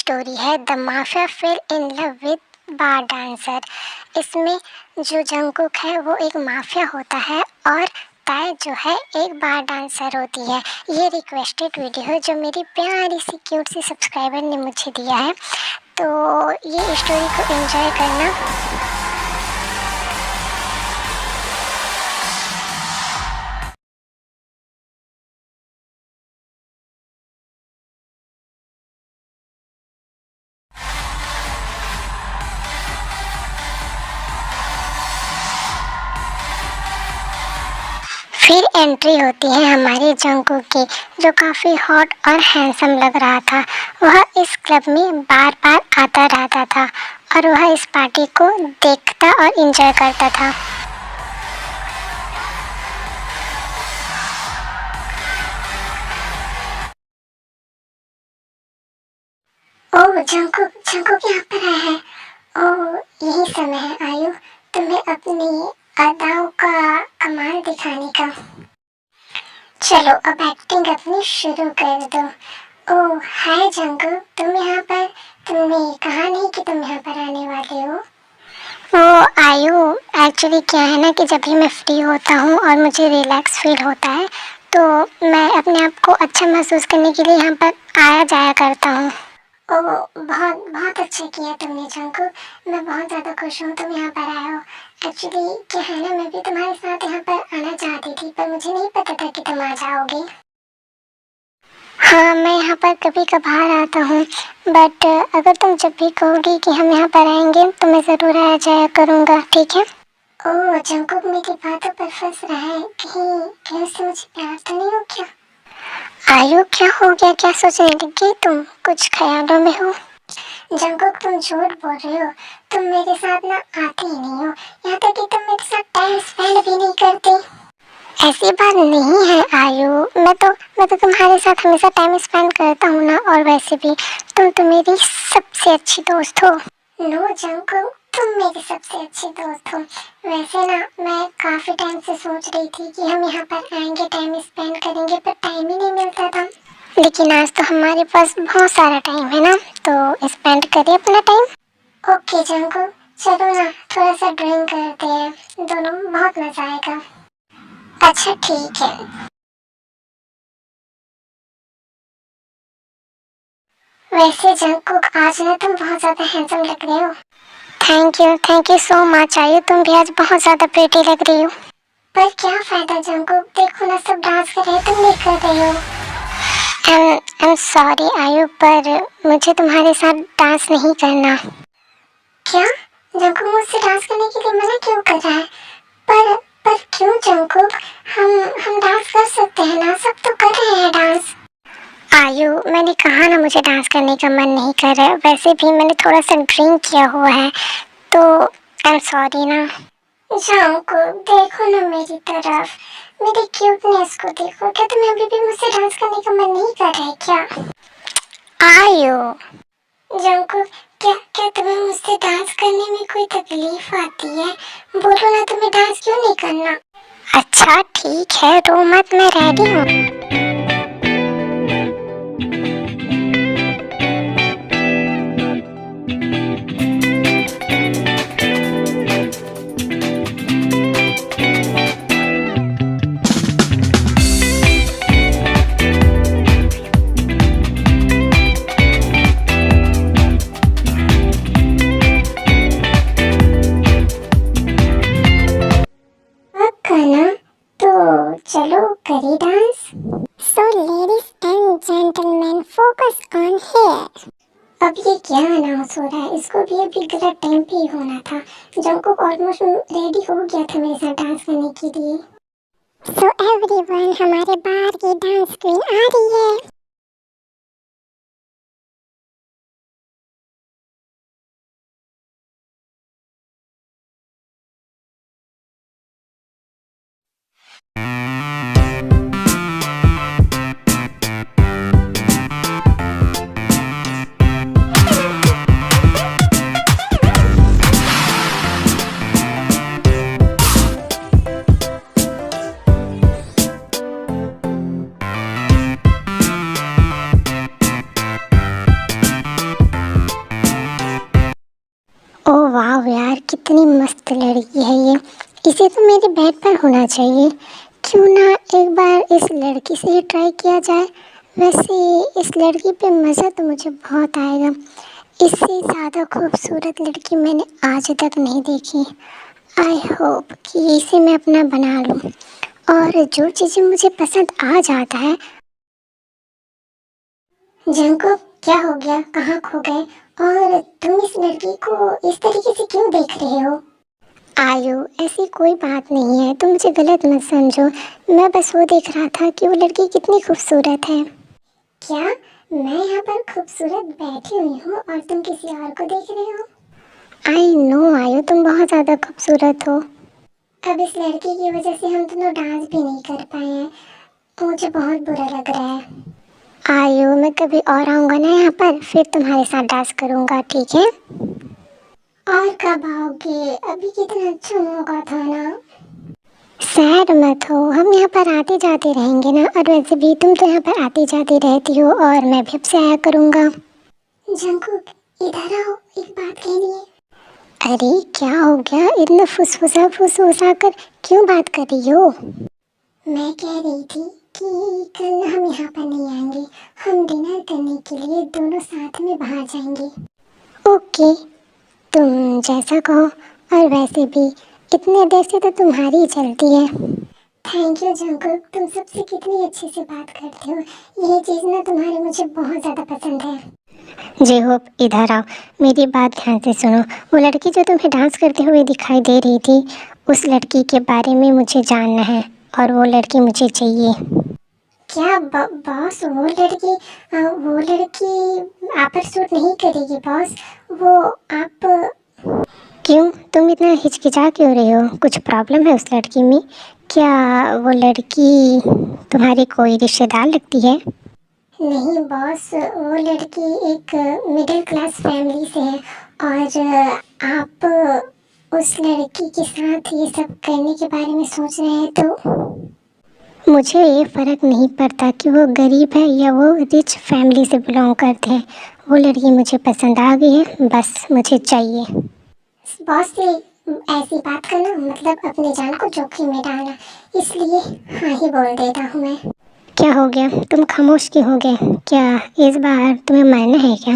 Story है the mafia fail in love with bar dancer. इसमें जो जंगकुक है वो एक माफिया होता है और ताए जो है एक बार डांसर होती है। ये रिक्वेस्टेड वीडियो है जो मेरी प्यारी सी क्यूट सी सब्सक्राइबर ने मुझे दिया है, तो ये स्टोरी को एंजॉय करना। फिर एंट्री होती है हमारे जंगकुक की, जो काफ़ी हॉट और हैंडसम लग रहा था। वह इस क्लब में बार बार आता रहता था और वह इस पार्टी को देखता और एंजॉय करता था। ओह जंगकुक, जंगकुक यहाँ पर आया है। ओह यही समय है आयु तुम्हें अपनी अदाओं का कमाल दिखाने का। चलो अब एक्टिंग अपनी शुरू कर दो। ओह हाय जंगकुक, तुम यहाँ पर, तुमने कहा नहीं कि तुम यहाँ पर आने वाले हो। ओ आयु, एक्चुअली क्या है ना कि जब भी मैं फ्री होता हूँ और मुझे रिलैक्स फील होता है तो मैं अपने आप को अच्छा महसूस करने के लिए यहाँ पर आया जाया करता हूँ। ओह बहुत बहुत अच्छा किया तुमने जंगकुक, मैं बहुत ज़्यादा खुश हूँ तुम यहाँ पर आए हो। एक्चुअली क्या है ना, मैं भी तुम्हारे साथ यहाँ पर आना चाहती थी पर मुझे नहीं पता था कि तुम आ जाओगे। हाँ मैं यहाँ पर कभी कभार आता हूँ, बट अगर तुम जब भी कहोगी कि हम यहाँ पर आएंगे तो मैं ज़रूर आ जाया करूँगा, ठीक है। ओह जंगकुक मेरी बातों पर फंस रहा है, कहीं उससे मुझे प्यार तो नहीं हो क्या। आयु क्या हो गया, क्या सोचने लगी तुम, कुछ ख्यालों में हो। जंगकुक तुम झूठ बोल रहे हो, तुम मेरे साथ ना आते ही नहीं हो, यहाँ तक कि तुम मेरे साथ टाइम स्पेंड भी नहीं करते। ऐसी बात नहीं है आयु, मैं तो तुम्हारे साथ हमेशा टाइम स्पेंड करता हूँ ना, और वैसे भी तुम तो मेरी सबसे अच्छी दोस्त हो। नो जंगकुक, तुम मेरी सबसे अच्छी दोस्त हो। वैसे ना मैं काफ़ी टाइम से सोच रही थी कि हम यहाँ पर आएंगे, टाइम स्पेंड करेंगे, पर टाइम ही नहीं मिलता था। लेकिन आज तो हमारे पास बहुत सारा टाइम है ना, तो स्पेंड करिए अपना टाइम। ओके जंगकुक, चलो ना थोड़ा सा ड्राइंग करते हैं दोनों, बहुत मजा आएगा। अच्छा ठीक है। वैसे जंगकुक आज ना तुम बहुत ज़्यादा हैंडसम लग रहे हो। थैंक यू सो मच आयु, तुम भी आज बहुत ज़्यादा प्रीटी लग रही हो। पर क्या फ़ायदा जंगकुक, देखो ना सब डांस कर रहे हैं, तुम नहीं कर रही हो। आई एम सॉरी आयु, पर मुझे तुम्हारे साथ डांस नहीं करना। क्या जंगकुक मुझसे डांस करने के लिए मना क्यों कर रहा है। पर क्यों जंगकुक, हम डांस कर सकते हैं ना, सब तो कर रहे हैं डांस। आयु मैंने कहा ना मुझे डांस करने का मन नहीं कर रहा है, वैसे भी मैंने थोड़ा सा ड्रिंक किया हुआ है, तो आई एम सॉरी ना। जंगकुक देखो ना मेरी तरफ, मेरी क्यूटनेस को देखो, क्या तुम्हें अभी भी मुझसे डांस करने का मन नहीं कर रहा है क्या। आयु जंगकुक, क्या क्या तुम्हें मुझसे डांस करने में कोई तकलीफ आती है, बोलो ना तुम्हें डांस क्यों नहीं करना। अच्छा ठीक है, रो मत, मैं रेडी हूँ। तो चलो करें dance. So ladies and gentleman focus on here. अब ये क्या अनाउंस हो रहा है, इसको भी अभी गलत टाइम पे ही होना था। जंगकुक ऑलमोस्ट रेडी हो गया था मेरे साथ डांस करने के लिए। सो एवरीवन, हमारे बाहर की डांस क्वीन आ रही है। वाह यार, कितनी मस्त लड़की है ये। इसे तो मेरे बेड पर होना चाहिए। क्यों ना एक बार इस लड़की से ही ट्राई किया जाए। वैसे इस लड़की पे मज़ा तो मुझे बहुत आएगा। इससे ज़्यादा खूबसूरत लड़की मैंने आज तक नहीं देखी। आई होप कि इसे मैं अपना बना लूँ, और जो चीज़ें मुझे पसंद आ जाता है। जंकुक, क्या हो गया? कहाँ खो गए? और तुम इस लड़की को इस तरीके से क्यों देख रहे हो? आयु, ऐसी कोई बात नहीं है, तुम मुझे गलत मत समझो। मैं बस वो देख रहा था कि वो लड़की कितनी खूबसूरत है। क्या? मैं यहाँ पर खूबसूरत बैठी हुई हूँ और तुम किसी और को देख रहे हो? आई नो आयु, तुम बहुत ज़्यादा खूबसूरत हो। अब इस लड़की की वजह से हम दोनों डांस भी नहीं कर पाए हैं, मुझे बहुत बुरा लग रहा है। आयु, मैं कभी और आऊँगा ना यहाँ पर, फिर तुम्हारे साथ डांस करूँगा, ठीक है? और कब आओगे? अभी कितना अच्छा मौका था ना। सैड मत हो, हम यहाँ पर आते जाते रहेंगे ना। और वैसे भी तुम तो यहाँ पर आती जाती रहती हो, और मैं भी अब से आया करूँगा। जंकुक, इधर आओ, एक बात कहनी है। अरे क्या हो गया? इतना फुसफुसा कर क्यों बात कर रही हो? मैं कह रही थी कि कल हम यहाँ पर नहीं आएंगे, हम डिनर करने के लिए दोनों साथ में बाहर जाएंगे। ओके, तुम जैसा कहो। और वैसे भी इतने देर से तो तुम्हारी ही चलती है। थैंक यू जंकुक, तुम सबसे कितनी अच्छे से बात करते हो। ये चीज़ ना तुम्हारी मुझे बहुत ज़्यादा पसंद है। जी होप, इधर आओ, मेरी बात ध्यान से सुनो। वो लड़की जो तुम्हें डांस करते हुए दिखाई दे रही थी, उस लड़की के बारे में मुझे जानना है, और वो लड़की मुझे चाहिए। क्या बॉस? वो लड़की आप पर सूट नहीं करेगी बॉस। वो आप क्यों? तुम इतना हिचकिचा क्यों रही हो? कुछ प्रॉब्लम है उस लड़की में? क्या वो लड़की तुम्हारी कोई रिश्तेदार लगती है? नहीं बॉस, वो लड़की एक मिडिल क्लास फैमिली से है, और आप उस लड़की के साथ ये सब करने के बारे में सोच रहे हैं तो मुझे ये फ़र्क नहीं पड़ता कि वो गरीब है या वो रिच फैमिली से बिलोंग करते हैं। वो लड़की मुझे पसंद आ गई है, बस मुझे चाहिए। बॉस से ऐसी बात करना मतलब अपनी जान को जोखिम में डालना, इसलिए हाँ ही बोल देता हूँ मैं। क्या हो गया? तुम खामोश क्यों हो गए? क्या इस बार तुम्हें मानना है क्या?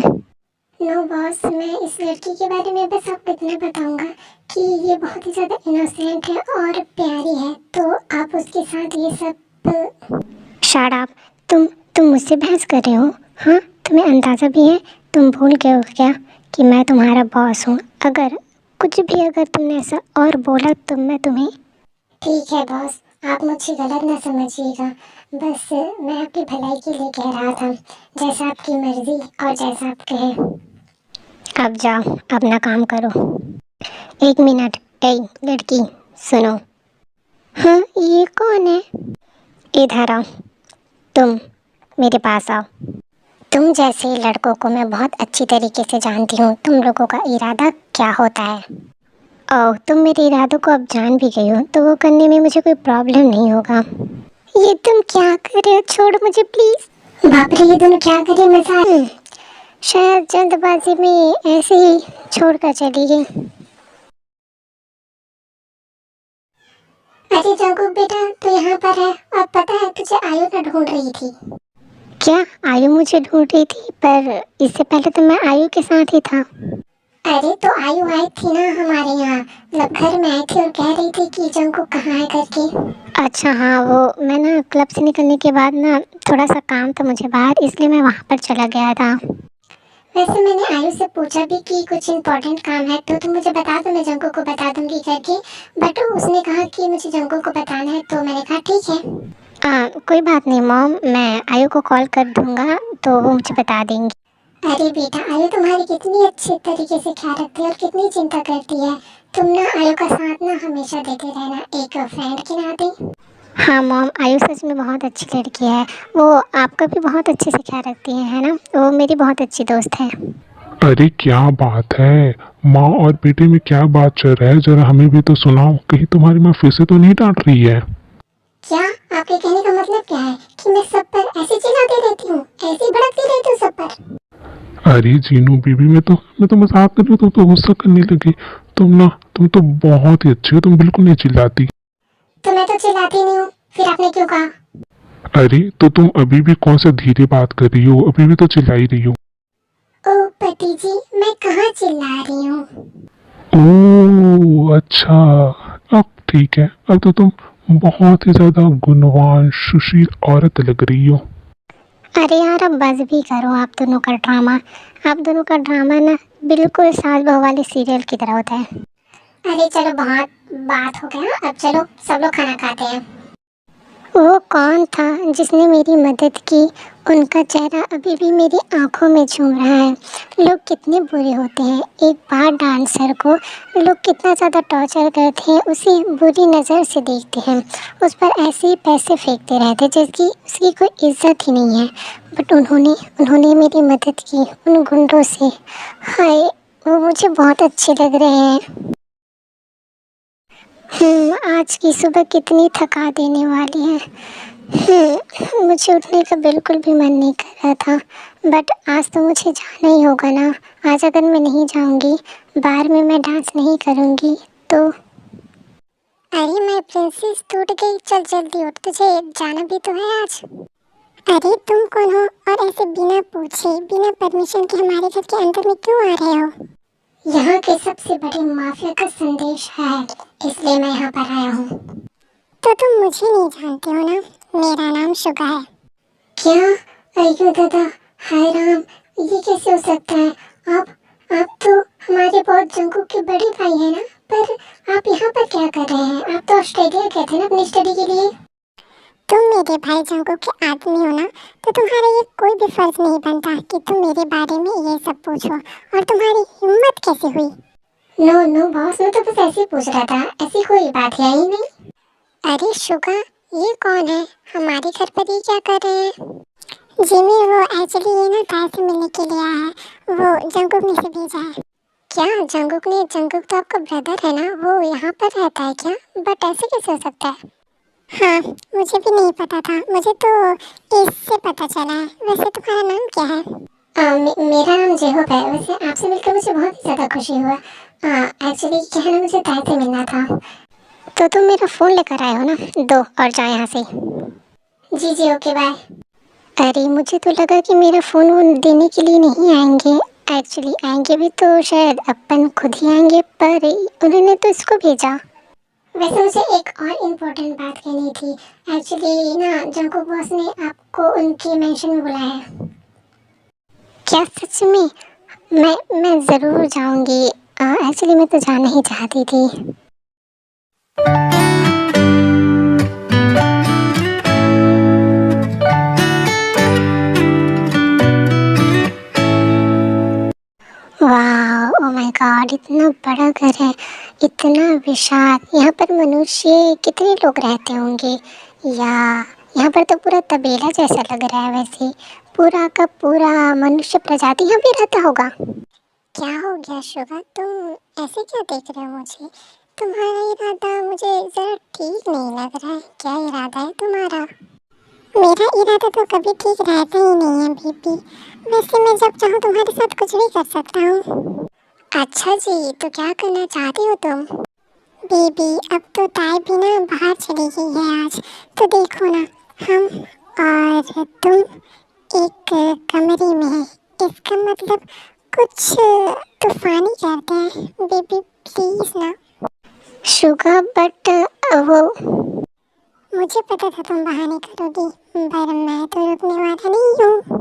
नो बॉस, मैं इस लड़की के बारे में बस आपको इतना बताऊंगा कि ये बहुत ही ज़्यादा इनोसेंट है और प्यारी है, तो आप उसके साथ ये सब। Shut up. तुम मुझसे बहस कर रहे हो? हाँ, तुम्हें अंदाज़ा भी है? तुम भूल गए हो क्या कि मैं तुम्हारा बॉस हूँ? अगर तुमने ऐसा और बोला तो मैं तुम्हें। ठीक है बॉस, आप मुझे गलत ना समझिएगा, बस मैं आपकी भलाई के लिए कह रहा था। जैसा आपकी मर्जी और जैसा आप कहें। अब जाओ, अपना काम करो। एक मिनट, ए लड़की, सुनो। हाँ, ये कौन है? इधर आओ, तुम मेरे पास आओ। तुम जैसे लड़कों को मैं बहुत अच्छी तरीके से जानती हूँ। तुम लोगों का इरादा क्या होता है? ओह, तुम मेरे इरादों को अब जान भी गई हो, तो वो करने में मुझे कोई प्रॉब्लम नहीं होगा। ये तुम क्या कर रहे हो? छोड़ मुझे प्लीज। बाप रे, ये तुम क्या कर रहे हो? मजाक। शायद जल्दबाजी में ऐसे ही छोड़कर चली गई। अरे जंकुक बेटा, तू यहाँ पर है, और पता है तुझे आयु ना ढूंढ रही थी। क्या आयु मुझे ढूंढ रही थी? पर इससे पहले तो मैं आयु के साथ ही था। अरे तो आयु आई थी ना हमारे यहाँ, मतलब घर में आई थी और कह रही थी कि जंकुक कहाँ है करके। अच्छा हाँ, वो मैं ना क्लब से निकलने के बाद ना थोड़ा सा काम था मुझे बाहर, इसलिए मैं वहाँ पर चला गया था। वैसे मैंने आयु से पूछा भी कि कुछ इम्पोर्टेंट काम है तो तुम मुझे बता दो, मैं जंकुक को बता दूंगी करके, बट उसने कहा कि मुझे जंकुक को बताना है, तो मैंने कहा ठीक है। कोई बात नहीं मॉम, मैं आयु को कॉल कर दूंगा तो वो मुझे बता देंगी। अरे बेटा, आयु तुम्हारी कितनी अच्छी तरीके से ख्याल रखती है और कितनी चिंता करती है। तुम ना आयु का साथ ना हमेशा देते रहना, एक फ्रेंड के नाते। हाँ मॉम, आयु सच में बहुत अच्छी लड़की है। वो आपका भी बहुत अच्छे से ख्याल रखती है ना? वो मेरी बहुत अच्छी दोस्त है। अरे क्या बात है, माँ और बेटे में क्या बात चल रहा है? जरा हमें भी तो सुनाओ, कहीं तुम्हारी माँ फिर से तो नहीं डांट रही है? क्या आपके कहने का मतलब क्या है कि मैं सब पर ऐसे चिल्लाती रहती हूँ, ऐसे ही भड़कती रहती हूँ सब पर? अरे जीनू बीबी, मैं तो मजाक कर रही हूँ, तो गुस्सा करने लगी। तुम तो बहुत ही अच्छी हो, तुम बिल्कुल नहीं चिल्लाती। तो मैं तो चिल्लाती नहीं हूँ, फिर आपने क्यों कहा? अरे तो तुम अभी भी कौन सा धीरे बात कर रही हो, अभी भी तो चिल्ला ही रही हो। ओ पति जी, मैं कहाँ चिल्ला रही हूँ। ओह अच्छा, अब ठीक है, अब तो तुम बहुत ही ज्यादा गुणवान सुशील औरत लग रही हो। अरे यार, अब बस भी करो आप दोनों का ड्रामा। आप दोनों का ड्रामा ना बिल्कुल सास बहू वाले सीरियल की तरह होता है। अरे चलो, बहुत बात हो गया, अब चलो सब लोग खाना खाते हैं। वो कौन था जिसने मेरी मदद की? उनका चेहरा अभी भी मेरी आंखों में झूम रहा है। लोग कितने बुरे होते हैं, एक बार डांसर को लोग कितना ज़्यादा टॉर्चर करते हैं, उसे बुरी नज़र से देखते हैं, उस पर ऐसे ही पैसे फेंकते रहते हैं जिसकी उसकी कोई इज्जत ही नहीं है। बट उन्होंने उन्होंने मेरी मदद की उन गुंडों से। हाय, वो मुझे बहुत अच्छे लग रहे हैं। आज की सुबह कितनी थका देने वाली है। मुझे उठने का बिल्कुल भी मन नहीं कर रहा था, बट आज तो मुझे जाना ही होगा ना। आज अगर मैं नहीं जाऊंगी, बार में मैं डांस नहीं करूंगी तो। अरे मैं प्रिंसेस टूट गई, चल जल्दी उठ, तुझे जाना भी तो है आज। अरे तुम कौन हो और ऐसे बिना पूछे बिना परमिशन के हमारे घर के अंदर में क्यों आ रहे हो? यहाँ के सबसे बड़े माफिया का संदेश है, इसलिए मैं यहाँ पर आया हूँ। तो तुम मुझे नहीं जानते हो ना, मेरा नाम शुगा है। क्या? अयो दादा, हाय राम, ये कैसे हो सकता है? आप तो हमारे बहुत जंगू के बड़े भाई हैं ना, पर आप यहाँ पर क्या कर रहे हैं? आप तो ऑस्ट्रेलिया गए थे ना अपनी स्टडी के लिए। तुम मेरे भाई जंगू के आदमी हो ना, तो तुम्हारा ये कोई भी फर्ज नहीं बनता कि तुम मेरे बारे में ये सब पूछो। और तुम्हारी हिम्मत कैसे हुई? नो नो बॉस, मैं तो बस ऐसे ही पूछ रहा था, ऐसी कोई बात है ही नहीं। अरे शुगा, ये कौन है? हमारे घर पर ये क्या कर रहे हैं? जिमी, वो एक्चुअली ये ना तार से मिलने के लिए आया है, वो जंगुक ने से भेजा है। क्या जंगुक ने? जंगुक तो आपका ब्रदर है ना, वो यहाँ पर रहता है क्या? बट ऐसे कैसे हो सकता है? हाँ, मुझे भी नहीं पता था, मुझे तो इससे पता चला है। वैसे तुम्हारा नाम क्या है? मेरा नाम जेहोब है। वैसे आपसे मिलकर मुझे बहुत ही ज़्यादा खुशी हुआ। एक्चुअली क्या है ना, मुझे ताय से मिलना था। तो तुम मेरा फ़ोन लेकर आए हो ना, दो और जाओ यहाँ से। जी जी, ओके बाय। अरे मुझे तो लगा कि मेरा फ़ोन वो देने के लिए नहीं आएंगे। एक्चुअली आएंगे भी तो शायद अपन खुद ही आएंगे, पर उन्होंने तो इसको भेजा। वैसे मुझे एक और इम्पोर्टेंट बात कहनी थी। एक्चुअली ना जंगकुक बॉस ने आपको उनके मेंशन में बुलाया है। क्या सच में? मैं ज़रूर जाऊंगी। एक्चुअली मैं तो जाना ही चाहती थी। वाह, ओ माय गॉड, इतना बड़ा घर है, इतना विशाल। यहाँ पर मनुष्य कितने लोग रहते होंगे? या यहाँ पर तो पूरा तबेला जैसा लग रहा है। वैसे पूरा का पूरा मनुष्य प्रजाति यहाँ पे रहता होगा। क्या हो गया शुगा, तुम ऐसे क्या देख रहे हो मुझे? तुम्हारा इरादा मुझे ज़रा ठीक नहीं लग रहा है। क्या इरादा है तुम्हारा? मेरा इरादा तो कभी ठीक रहता ही नहीं है बेबी। वैसे मैं जब चाहूँ तुम्हारे साथ कुछ भी कर सकता हूँ। अच्छा जी, तो क्या करना चाहती हो तुम? बेबी, अब तो ताई भी ना बाहर चली गई है आज, तो देखो ना, हम और तुम एक कमरे में है। इसका मतलब कुछ तूफानी करते हैं बेबी, प्लीज ना। शुगर, बट वो मुझे पता था तुम बहाने करोगी, पर मैं तो रुकने वाला नहीं हूँ।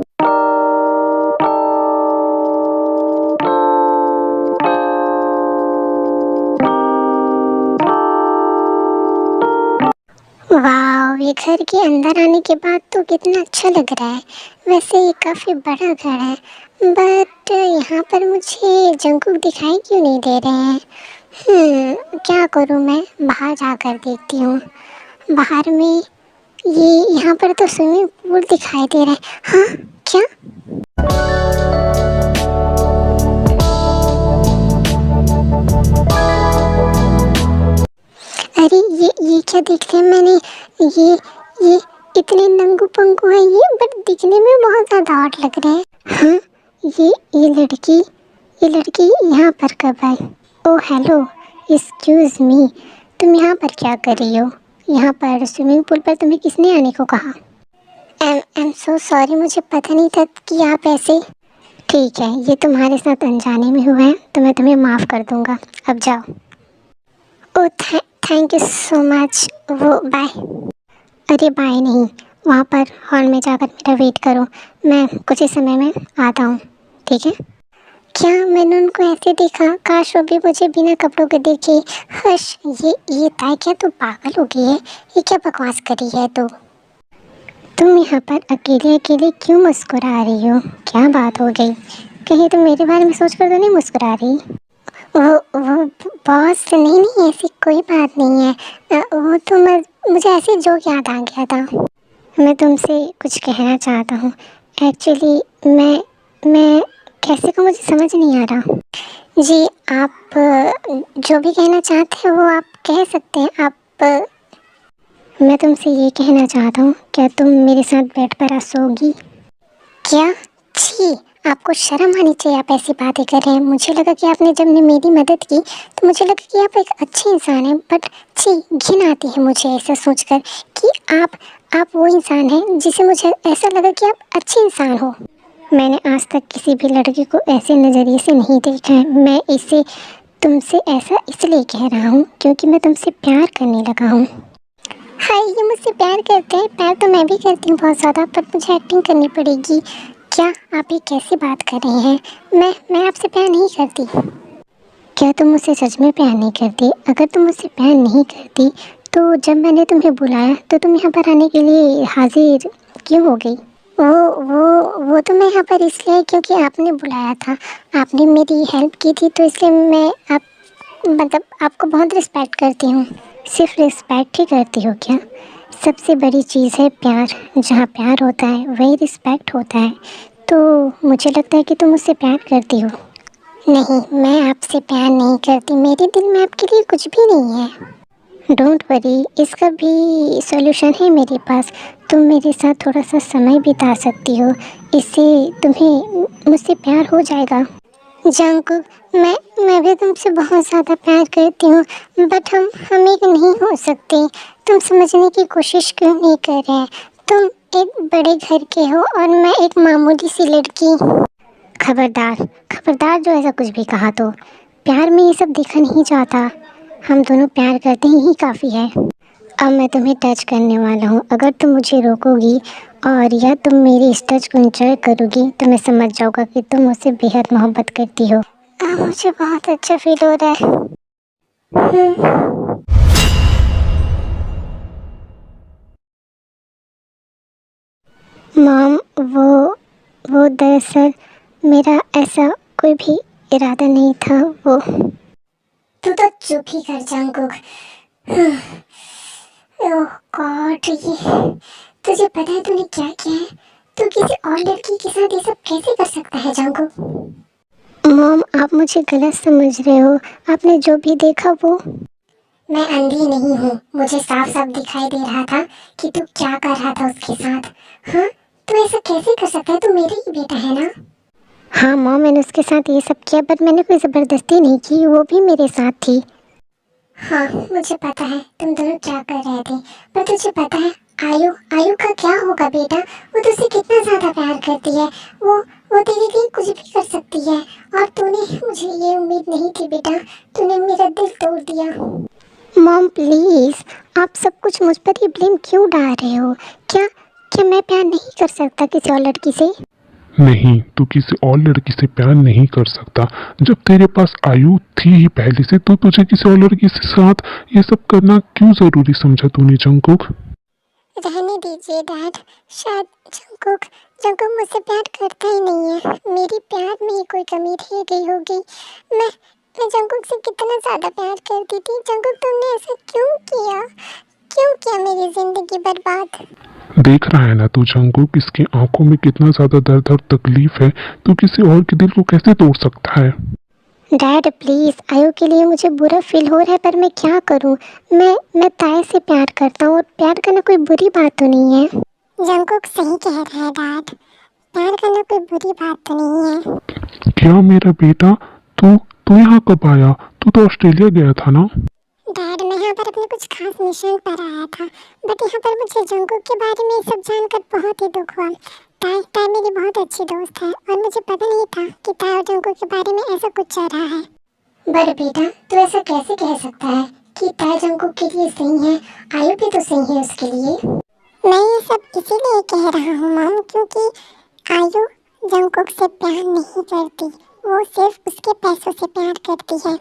वाह, ये घर के अंदर आने के बाद तो कितना अच्छा लग रहा है। वैसे ये काफ़ी बड़ा घर है, बट यहाँ पर मुझे जंगकुक दिखाई क्यों नहीं दे रहे हैं? क्या करूँ मैं? बाहर जाकर देखती हूँ। बाहर में ये यहाँ पर तो स्विमिंग पूल दिखाई दे रहा है। हाँ, क्या? अरे ये क्या देख लिया मैंने? ये इतने नंगू पंगू है ये, बट दिखने में बहुत ज़्यादा हॉट लग रहे हैं। हाँ, ये लड़की यहाँ पर कब आई? ओ हेलो, एक्सक्यूज़ मी, तुम यहाँ पर क्या कर रही हो? यहाँ पर स्विमिंग पूल पर तुम्हें किसने आने को कहा? आई एम सो सॉरी, मुझे पता नहीं था कि आप ऐसे। ठीक है, ये तुम्हारे साथ अनजाने में हुआ है तो मैं तुम्हें माफ़ कर दूँगा। अब जाओ। Oh thank you so much. वो बाय। अरे बाय नहीं, वहाँ पर हॉल में जाकर मेरा वेट करो, मैं कुछ ही समय में आता हूँ, ठीक है? क्या मैंने उनको ऐसे देखा? काश वो भी मुझे बिना कपड़ों के देखे। हश, ये ताई क्या तू पागल हो गई है? ये क्या बकवास कर रही है तू? तुम यहाँ पर अकेले अकेले क्यों मुस्कुरा रही हो? क्या बात हो गई? कहीं तुम मेरे बारे में सोचकर तो नहीं मुस्कुरा रही? वो बॉस, नहीं नहीं, ऐसी कोई बात नहीं है। वो तो मुझे ऐसे जोक याद आ गया था। मैं तुमसे कुछ कहना चाहता हूँ। एक्चुअली मैं कैसे को मुझे समझ नहीं आ रहा। जी, आप जो भी कहना चाहते हैं वो आप कह सकते हैं। मैं तुमसे ये कहना चाहता हूँ, क्या तुम मेरे साथ बेड पर आ सोओगी? क्या? छी, आपको शर्म आनी चाहिए, आप ऐसी बातें कर रहे हैं। मुझे लगा कि आपने जब ने मेरी मदद की तो मुझे लगा कि आप एक अच्छे इंसान हैं, बट छी, घिन आती है मुझे ऐसा सोचकर कि आप वो इंसान हैं जिसे मुझे ऐसा लगा कि आप अच्छे इंसान हो। मैंने आज तक किसी भी लड़के को ऐसे नज़रिए से नहीं देखा है। मैं इसे तुमसे ऐसा इसलिए कह रहा हूँ क्योंकि मैं तुमसे प्यार करने लगा हूँ। हाय, ये मुझसे प्यार करते हैं? प्यार तो मैं भी करती हूँ बहुत ज़्यादा, पर मुझे एक्टिंग करनी पड़ेगी। क्या आप ये कैसी बात कर रहे हैं? मैं आपसे प्यार नहीं करती। क्या तुम मुझसे सच में प्यार नहीं करती? अगर तुम मुझसे प्यार नहीं करती तो जब मैंने तुम्हें बुलाया तो तुम यहाँ पर आने के लिए हाजिर क्यों हो गई? वो तो मैं यहाँ पर इसलिए आई क्योंकि आपने बुलाया था। आपने मेरी हेल्प की थी तो इसलिए मैं मतलब आपको बहुत रिस्पेक्ट करती हूँ। सिर्फ रिस्पेक्ट ही करती हो क्या? सबसे बड़ी चीज़ है प्यार। जहाँ प्यार होता है वही रिस्पेक्ट होता है। तो मुझे लगता है कि तुम मुझसे प्यार करती हो। नहीं, मैं आपसे प्यार नहीं करती। मेरे दिल में आपके लिए कुछ भी नहीं है। डोंट वरी, इसका भी सॉल्यूशन है मेरे पास। तुम मेरे साथ थोड़ा सा समय बिता सकती हो, इससे तुम्हें मुझसे प्यार हो जाएगा। जंकुक, मैं भी तुमसे बहुत ज़्यादा प्यार करती हूँ, बट हम एक नहीं हो सकते। तुम समझने की कोशिश क्यों नहीं कर रहे? तुम एक बड़े घर के हो और मैं एक मामूली सी लड़की। खबरदार खबरदार, जो ऐसा कुछ भी कहा तो प्यार में ये सब देखा नहीं जाता। हम दोनों प्यार करते ही काफ़ी है। अब मैं तुम्हें टच करने वाला हूँ। अगर तुम मुझे रोकोगी और या तुम मेरी इस टच को एंजॉय करोगी तो मैं समझ जाऊँगा कि तुम मुझसे बेहद मोहब्बत करती हो। मुझे बहुत अच्छा फील हो रहा है। मॉम, वो दरअसल मेरा ऐसा कोई भी इरादा नहीं था। वो तू तो चुप ही कर जंकुक। ओह गॉड, ये तुझे पता है तूने क्या किया है? तू किसी और लड़की के साथ ये सब कैसे कर सकता है जंकुक? मॉम, आप मुझे गलत समझ रहे हो। आपने जो भी देखा वो। मैं अंधी नहीं हूँ, मुझे साफ साफ दिखाई दे रहा था कि तू क्या कर रहा था उसके साथ। हाँ, तू ऐसा कैसे कर सकता है? तू मेरा ही बेटा है ना? हाँ मॉम, मैंने उसके साथ ये सब किया, बट मैंने कोई ज़बरदस्ती नहीं की, वो भी मेरे साथ थी। हाँ, मुझे पता है तुम दोनों क्या कर रहे थे, पर तुझे पता है आयु का क्या होगा बेटा? वो तुझसे कितना ज़्यादा प्यार करती है। वो तेरे लिए कुछ भी कर सकती है। और मुझे ये उम्मीद नहीं थी बेटा, तूने मेरा दिल तोड़ दिया। मॉम प्लीज़, आप सब कुछ मुझ पर ही ब्लेम क्यों डाल रहे हो? क्या मैं प्यार नहीं कर सकता किसी और लड़की से? नहीं, तू किसी और लड़की से प्यार नहीं कर सकता। जब तेरे पास आयु थी ही पहले से, तो तुझे किसी और लड़की के साथ ये सब करना क्यों जरूरी समझा तूने जंकुक? रहने दीजिए डैड, शायद जंकुक मुझसे प्यार करता ही नहीं है। मेरी प्यार में ही कोई कमी रह गई होगी। मैं जंकुक से कितना ज़्यादा प्यार करती थी। जंकुक, तुमने ऐसा क्यों किया? क्यों किया मेरी ज़िंदगी बर्बाद? देख रहा है ना तू जंकुक, इसकी आंखों में कितना ज्यादा दर्द और तकलीफ है। तू किसी और के दिल को कैसे तोड़ सकता है? डैड प्लीज़, आयु के लिए मुझे बुरा फील हो रहा है, पर मैं क्या करूं? मैं ताए से प्यार करता हूं और प्यार करना कोई बुरी बात तो नहीं है। जंकुक सही कह रहा है डैड, प्यार करना कोई बुरी बात तो नहीं है। क्या मेरा बेटा, तू तू यहाँ कब आया? तू तो ऑस्ट्रेलिया गया था ना? डैड, मैं यहाँ पर अपने कुछ खास मिशन पर आया था, बट यहाँ पर मुझे जंगकुक के बारे में सब जानकर बहुत ही दुख हुआ। ताई ताई मेरी बहुत अच्छी दोस्त है और मुझे पता नहीं था कि ताई और जंगकुक के बारे में ऐसा कुछ चल रहा है। बट बेटा, तू ऐसा कैसे कह सकता है कि ताई जंगकुक के लिए सही है, आयु भी तो सही है उसके लिए। मैं ये सब इसीलिए कह रहा हूँ मॉम, क्योंकि आयु जंगकुक से प्यार नहीं करती, वो सिर्फ उसके पैसों से प्यार करती है।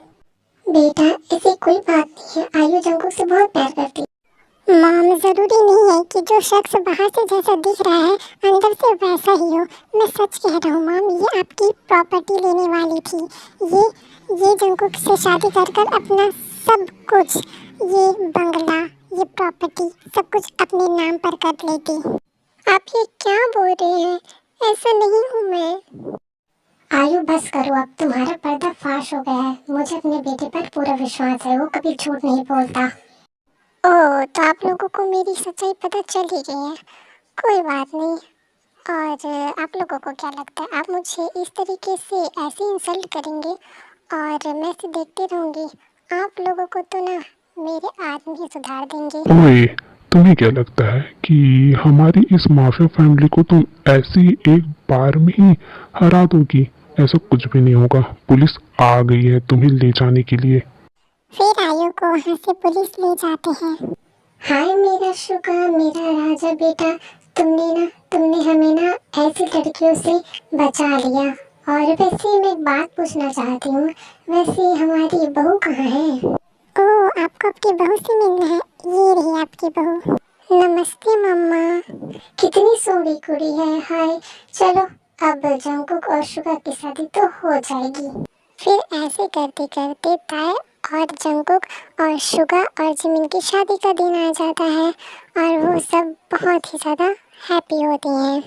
बेटा, ऐसी कोई बात नहीं है, आयु जंगकुक से बहुत प्यार करती है। मॉम, जरूरी नहीं है कि जो शख्स बाहर से जैसा दिख रहा है अंदर से वैसा ही हो। मैं सच कह रहा हूँ मॉम, ये आपकी प्रॉपर्टी लेने वाली थी। ये जंगकुक से शादी कर कर अपना सब कुछ, ये बंगला, ये प्रॉपर्टी, सब कुछ अपने नाम पर कर लेती। आप ये क्या बोल रहे हैं? ऐसा नहीं हूँ मैं। आयु, बस करो, अब तुम्हारा पर्दा फाश हो गया है। मुझे अपने बेटे पर पूरा विश्वास है, वो कभी झूठ नहीं बोलता। ओह, तो आप लोगों को मेरी सच्चाई पता चल ही गई है। कोई बात नहीं। और आप लोगों को क्या लगता है, आप मुझे इस तरीके से ऐसे इंसल्ट करेंगे और मैं इसे देखती रहूँगी? आप लोगों को तो ना मेरे आदमी सुधार देंगे। ओए, तुम्हें क्या लगता है कि हमारी इस माफिया फैमिली को तुम ऐसी एक बार में ही हरा दोगी? ऐसा कुछ भी नहीं होगा। पुलिस आ गई है तुम्हें ले जाने के लिए। फिर आयु को वहाँ से पुलिस ले जाते हैं। हाय मेरा शुगा, मेरा राजा बेटा, तुमने हमें ना ऐसी लड़कियों से बचा लिया। और वैसे मैं एक बात पूछना चाहती हूँ, वैसे हमारी बहू कहाँ है? ओह, आपको आपकी बहू से मिलना है? ये रही आपकी बहू। नमस्ते मम्मा। कितनी सोड़ी कुड़ी है। हाय, चलो अब जंगकुक और शुगा की शादी तो हो जाएगी। फिर ऐसे करते करते ताई और जंगकुक और शुगा और जिमिन की शादी का दिन आ जाता है और वो सब बहुत ही ज़्यादा हैप्पी होते हैं।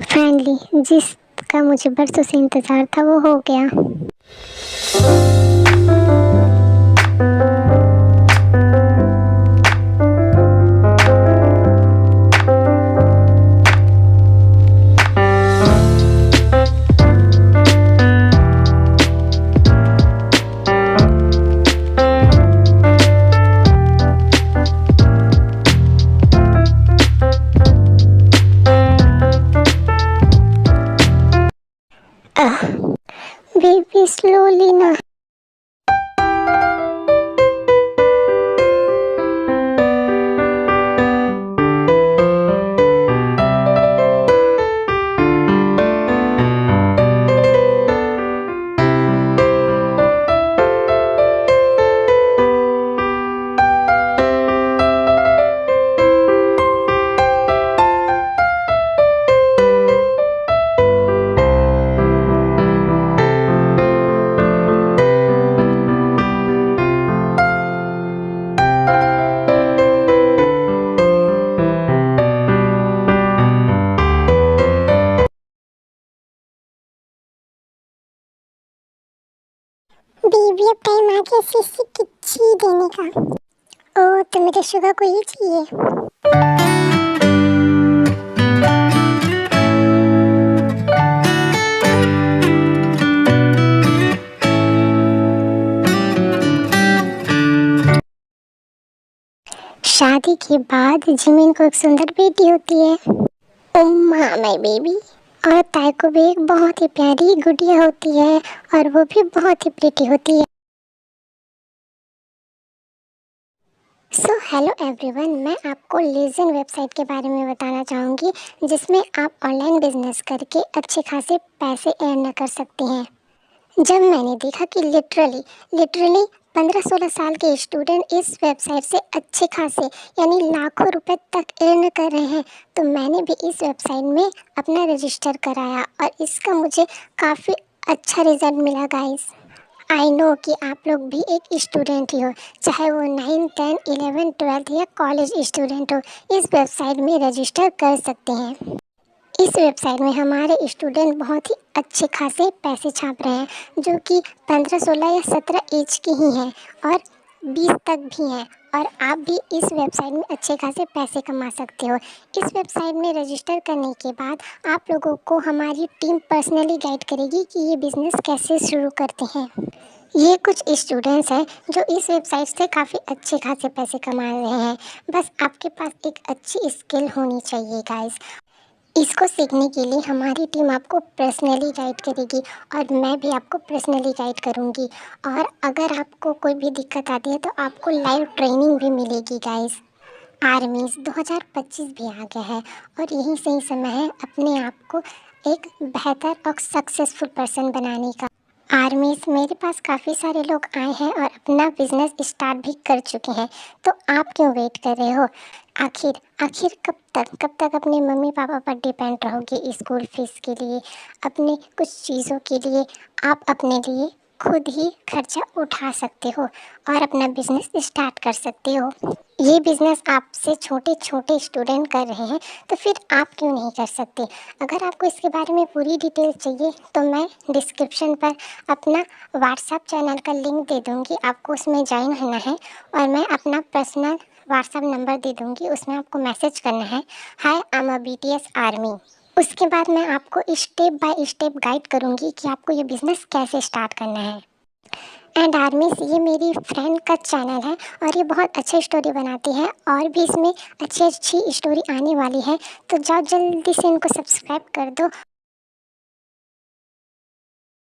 फाइनली जिसका मुझे बरसों से इंतज़ार था वो हो गया। बेबी स्लोली ना। बेबी, अब टाइम आ गया सिसी की ची देने का। ओ, तो मेरे शुगा को ये चाहिए। शादी के बाद जिमिन को एक सुंदर बेटी होती है, उम्मा माय बेबी। और ताई को भी एक बहुत ही प्यारी गुड़िया होती है और वो भी बहुत ही प्रीटी होती है। सो हेलो एवरीवन, मैं आपको लेजेंड वेबसाइट के बारे में बताना चाहूँगी जिसमें आप ऑनलाइन बिजनेस करके अच्छे खासे पैसे अर्न कर सकते हैं। जब मैंने देखा कि लिटरली 15-16 साल के स्टूडेंट इस वेबसाइट से अच्छे खासे यानी लाखों रुपए तक अर्न कर रहे हैं, तो मैंने भी इस वेबसाइट में अपना रजिस्टर कराया और इसका मुझे काफ़ी अच्छा रिजल्ट मिला गाइस। आई नो कि आप लोग भी एक स्टूडेंट ही हो, चाहे वो 9, 10, 11, 12 या कॉलेज स्टूडेंट हो, इस वेबसाइट में रजिस्टर कर सकते हैं। इस वेबसाइट में हमारे स्टूडेंट बहुत ही अच्छे खासे पैसे छाप रहे हैं, जो कि 15, 16 या 17 एज के ही हैं और 20 तक भी हैं और आप भी इस वेबसाइट में अच्छे खासे पैसे कमा सकते हो। इस वेबसाइट में रजिस्टर करने के बाद आप लोगों को हमारी टीम पर्सनली गाइड करेगी कि ये बिज़नेस कैसे शुरू करते हैं। ये कुछ स्टूडेंट्स हैं जो इस वेबसाइट से काफ़ी अच्छे खासे पैसे कमा रहे हैं। बस आपके पास एक अच्छी स्किल होनी चाहिए गाइस। इसको सीखने के लिए हमारी टीम आपको पर्सनली गाइड करेगी और मैं भी आपको पर्सनली गाइड करूँगी। और अगर आपको कोई भी दिक्कत आती है तो आपको लाइव ट्रेनिंग भी मिलेगी गाइस। आर्मीज़ 2025 भी आ गया है और यही सही समय है अपने आप को एक बेहतर और सक्सेसफुल पर्सन बनाने का। आर्मीज़ मेरे पास काफ़ी सारे लोग आए हैं और अपना बिजनेस स्टार्ट भी कर चुके हैं, तो आप क्यों वेट कर रहे हो? आखिर आखिर कब तक अपने मम्मी पापा पर डिपेंड रहोगे स्कूल फीस के लिए, अपने कुछ चीज़ों के लिए? आप अपने लिए खुद ही खर्चा उठा सकते हो और अपना बिजनेस स्टार्ट कर सकते हो। ये बिजनेस आपसे छोटे छोटे स्टूडेंट कर रहे हैं तो फिर आप क्यों नहीं कर सकते? अगर आपको इसके बारे में पूरी डिटेल चाहिए तो मैं डिस्क्रिप्शन पर अपना व्हाट्सएप चैनल का लिंक दे दूँगी, आपको उसमें ज्वाइन होना है और मैं अपना पर्सनल व्हाट्सएप नंबर दे दूँगी, उसमें आपको मैसेज करना है, hi I am a BTS army. उसके बाद मैं आपको स्टेप बाय स्टेप गाइड करूँगी कि आपको ये बिज़नेस कैसे स्टार्ट करना है। एंड आर्मीज़ ये मेरी फ्रेंड का चैनल है और ये बहुत अच्छी स्टोरी बनाती है और भी इसमें अच्छी अच्छी स्टोरी आने वाली है, तो जाओ जल्दी से इनको सब्सक्राइब कर दो